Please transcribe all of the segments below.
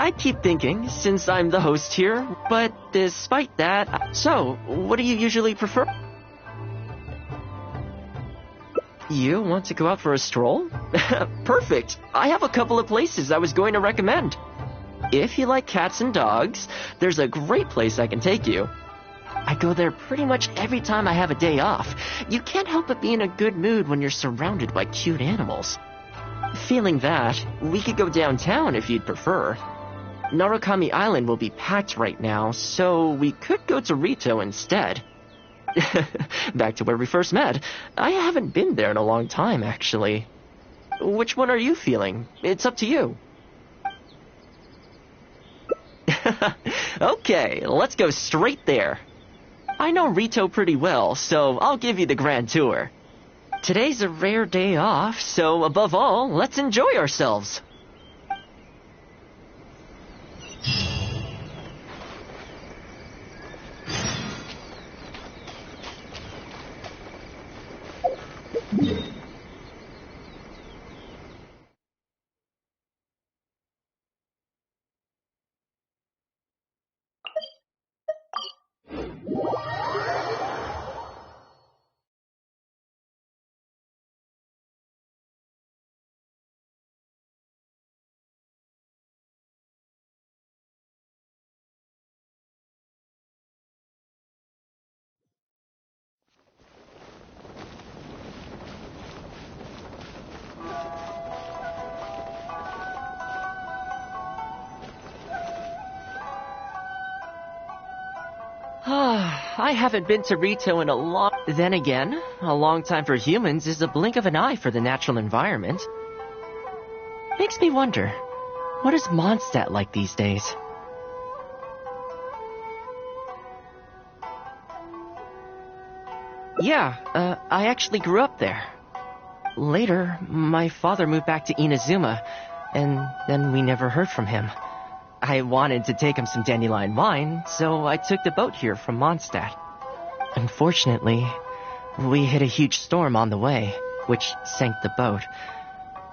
I keep thinking, since I'm the host here, but despite that... So, what do you usually prefer? You want to go out for a stroll? Perfect! I have a couple of places I was going to recommend. If you like cats and dogs, there's a great place I can take you. I go there pretty much every time I have a day off. You can't help but be in a good mood when you're surrounded by cute animals. Feeling that, we could go downtown if you'd prefer. Narukami Island will be packed right now, so we could go to Rito instead. Back to where we first met. I haven't been there in a long time, actually. Which one are you feeling? It's up to you. Okay, let's go straight there. I know Rito pretty well, so I'll give you the grand tour. Today's a rare day off, so above all, let's enjoy ourselves. I haven't been to Rito in a long... Then again, a long time for humans is a blink of an eye for the natural environment. Makes me wonder, what is Mondstadt like these days? Yeah, I actually grew up there. Later, my father moved back to Inazuma, and then we never heard from him. I wanted to take him some dandelion wine, so I took the boat here from Mondstadt. Unfortunately, we hit a huge storm on the way, which sank the boat.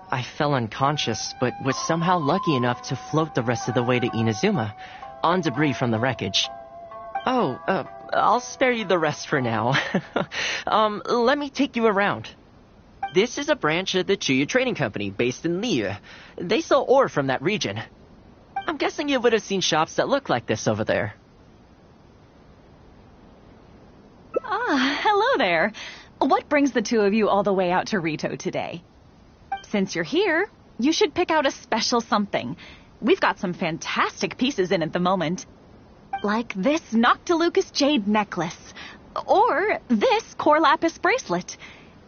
I fell unconscious, but was somehow lucky enough to float the rest of the way to Inazuma, on debris from the wreckage. Oh, I'll spare you the rest for now. Let me take you around. This is a branch of the Chuyu Trading Company based in Liyue. They sell ore from that region. I'm guessing you would have seen shops that look like this over there. Ah, hello there. What brings the two of you all the way out to Rito today? Since you're here, you should pick out a special something. We've got some fantastic pieces in at the moment. Like this Noctilucus jade necklace. Or this Core Lapis bracelet.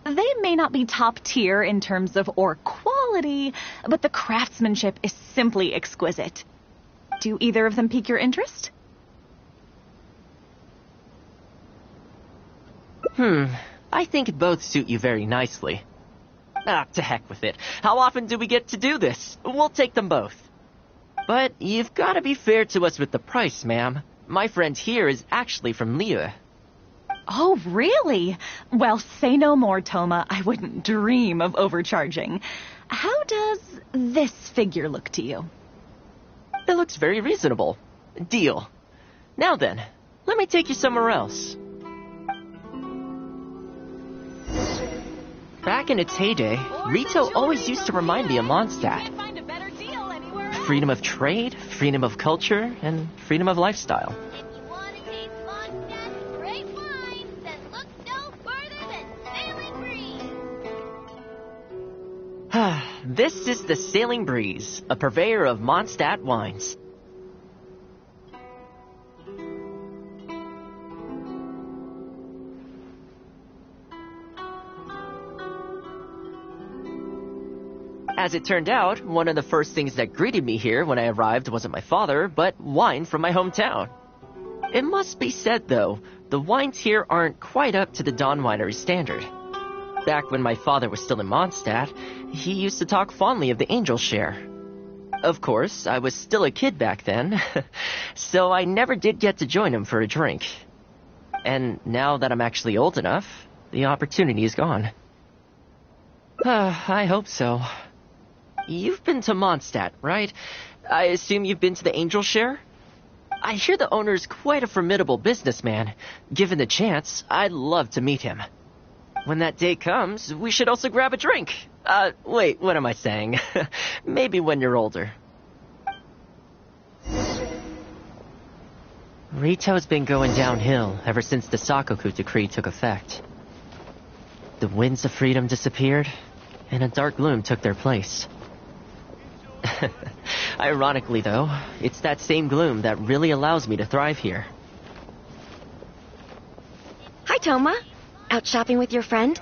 They may not be top tier in terms of ore quality, but the craftsmanship is simply exquisite. Do either of them pique your interest? I think both suit you very nicely. Ah, to heck with it. How often do we get to do this? We'll take them both. But you've got to be fair to us with the price, ma'am. My friend here is actually from Liyue. Oh, really? Well, say no more, Tohma. I wouldn't dream of overcharging. How does this figure look to you? It looks very reasonable. Deal. Now then, let me take you somewhere else. Back in its heyday, Rito always used to remind me of Mondstadt. Freedom of trade, freedom of culture, and freedom of lifestyle. This is the Sailing Breeze, a purveyor of Mondstadt wines. As it turned out, one of the first things that greeted me here when I arrived wasn't my father, but wine from my hometown. It must be said, though, the wines here aren't quite up to the Dawn Winery standard. Back when my father was still in Mondstadt, he used to talk fondly of the Angel Share. Of course, I was still a kid back then, so I never did get to join him for a drink. And now that I'm actually old enough, the opportunity is gone. I hope so. You've been to Mondstadt, right? I assume you've been to the Angel Share? I hear the owner's quite a formidable businessman. Given the chance, I'd love to meet him. When that day comes, we should also grab a drink. Wait, what am I saying? Maybe when you're older. Rito's been going downhill ever since the Sakoku decree took effect. The winds of freedom disappeared, and a dark gloom took their place. Ironically, though, it's that same gloom that really allows me to thrive here. Hi, Tohma. Out shopping with your friend?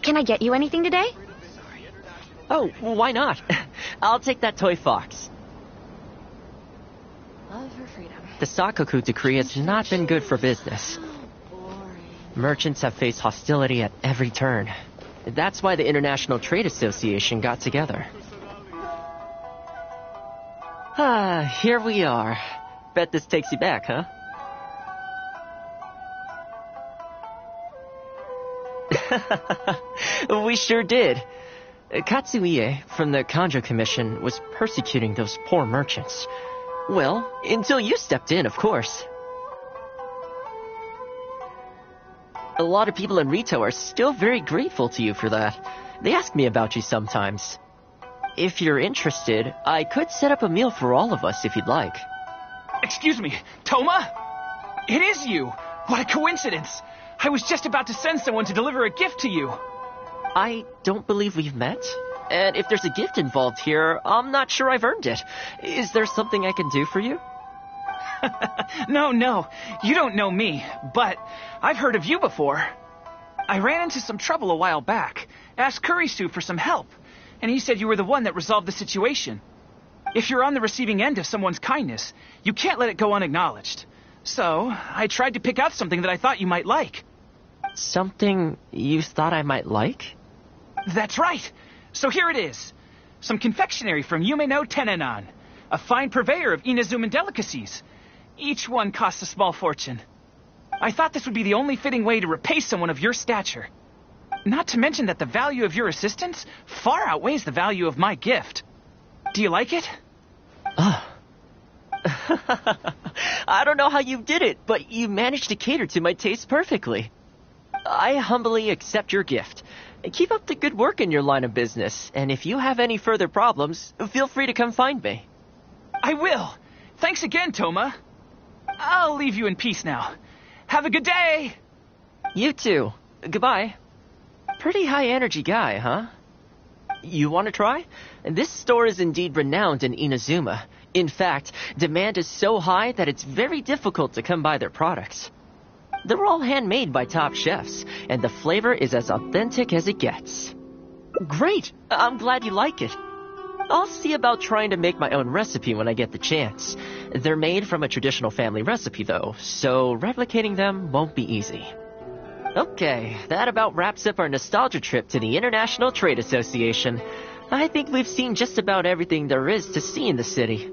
Can I get you anything today? Oh, why not? I'll take that toy fox. Love her freedom. The Sakoku decree has not been good for business. Merchants have faced hostility at every turn. That's why the International Trade Association got together. Here we are. Bet this takes you back, huh? We sure did. Katsuie from the Kanjo Commission was persecuting those poor merchants. Well, until you stepped in, of course. A lot of people in Rito are still very grateful to you for that. They ask me about you sometimes. If you're interested, I could set up a meal for all of us if you'd like. Excuse me, Tohma? It is you! What a coincidence! I was just about to send someone to deliver a gift to you. I don't believe we've met. And if there's a gift involved here, I'm not sure I've earned it. Is there something I can do for you? No, you don't know me, but I've heard of you before. I ran into some trouble a while back, asked Kurisu for some help, and he said you were the one that resolved the situation. If you're on the receiving end of someone's kindness, you can't let it go unacknowledged. So, I tried to pick out something that I thought you might like. Something you thought I might like? That's right! So here it is. Some confectionery from Yume no Tenenan, a fine purveyor of Inazuman delicacies. Each one costs a small fortune. I thought this would be the only fitting way to repay someone of your stature. Not to mention that the value of your assistance far outweighs the value of my gift. Do you like it? I don't know how you did it, but you managed to cater to my taste perfectly. I humbly accept your gift. Keep up the good work in your line of business, and if you have any further problems, feel free to come find me. I will. Thanks again, Tohma. I'll leave you in peace now. Have a good day! You too. Goodbye. Pretty high-energy guy, huh? You want to try? This store is indeed renowned in Inazuma. In fact, demand is so high that it's very difficult to come by their products. They're all handmade by top chefs, and the flavor is as authentic as it gets. Great! I'm glad you like it. I'll see about trying to make my own recipe when I get the chance. They're made from a traditional family recipe, though, so replicating them won't be easy. Okay, that about wraps up our nostalgia trip to the International Trade Association. I think we've seen just about everything there is to see in the city.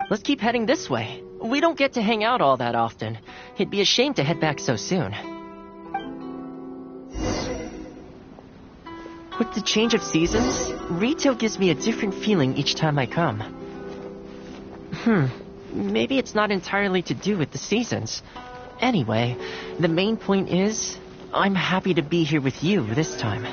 Let's keep heading this way. We don't get to hang out all that often. It'd be a shame to head back so soon. With the change of seasons, Rito gives me a different feeling each time I come. Maybe it's not entirely to do with the seasons. Anyway, the main point is, I'm happy to be here with you this time.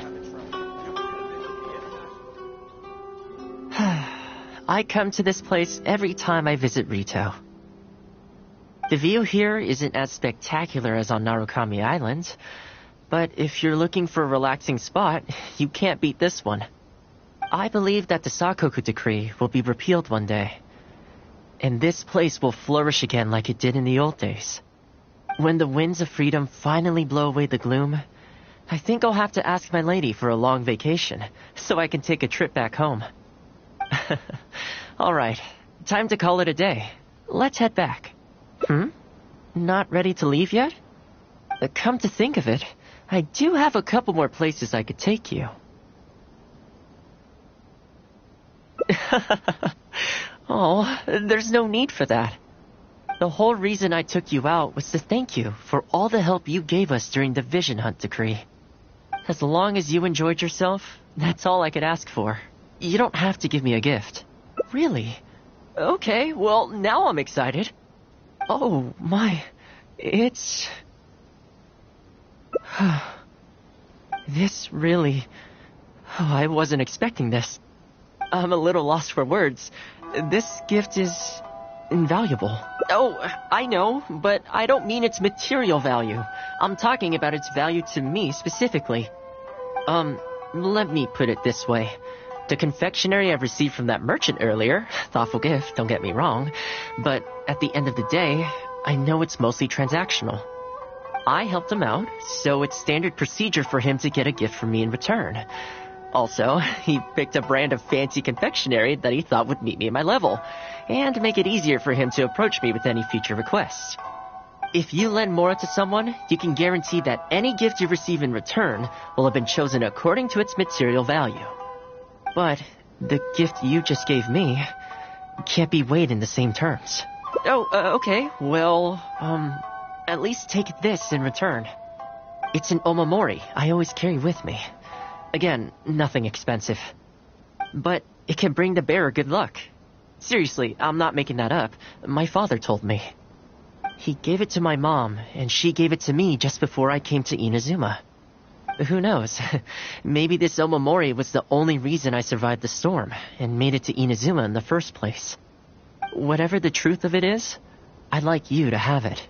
I come to this place every time I visit Rito. The view here isn't as spectacular as on Narukami Island, but if you're looking for a relaxing spot, you can't beat this one. I believe that the Sakoku decree will be repealed one day, and this place will flourish again like it did in the old days. When the winds of freedom finally blow away the gloom, I think I'll have to ask my lady for a long vacation, so I can take a trip back home. Alright, time to call it a day. Let's head back. Not ready to leave yet? Come to think of it, I do have a couple more places I could take you. Oh, there's no need for that. The whole reason I took you out was to thank you for all the help you gave us during the Vision Hunt decree. As long as you enjoyed yourself, that's all I could ask for. You don't have to give me a gift. Really. Okay, well, now I'm excited. Oh, my. It's... This really... Oh, I wasn't expecting this. I'm a little lost for words. This gift is... invaluable. Oh, I know, but I don't mean its material value. I'm talking about its value to me specifically. Let me put it this way. The confectionery I received from that merchant earlier, thoughtful gift, don't get me wrong, but at the end of the day, I know it's mostly transactional. I helped him out, so it's standard procedure for him to get a gift from me in return. Also, he picked a brand of fancy confectionery that he thought would meet me at my level, and make it easier for him to approach me with any future requests. If you lend Mora to someone, you can guarantee that any gift you receive in return will have been chosen according to its material value. But the gift you just gave me can't be weighed in the same terms. Oh, okay, well, at least take this in return. It's an omamori I always carry with me. Again, nothing expensive. But it can bring the bearer good luck. Seriously, I'm not making that up. My father told me. He gave it to my mom, and she gave it to me just before I came to Inazuma. Who knows? Maybe this omamori was the only reason I survived the storm, and made it to Inazuma in the first place. Whatever the truth of it is, I'd like you to have it.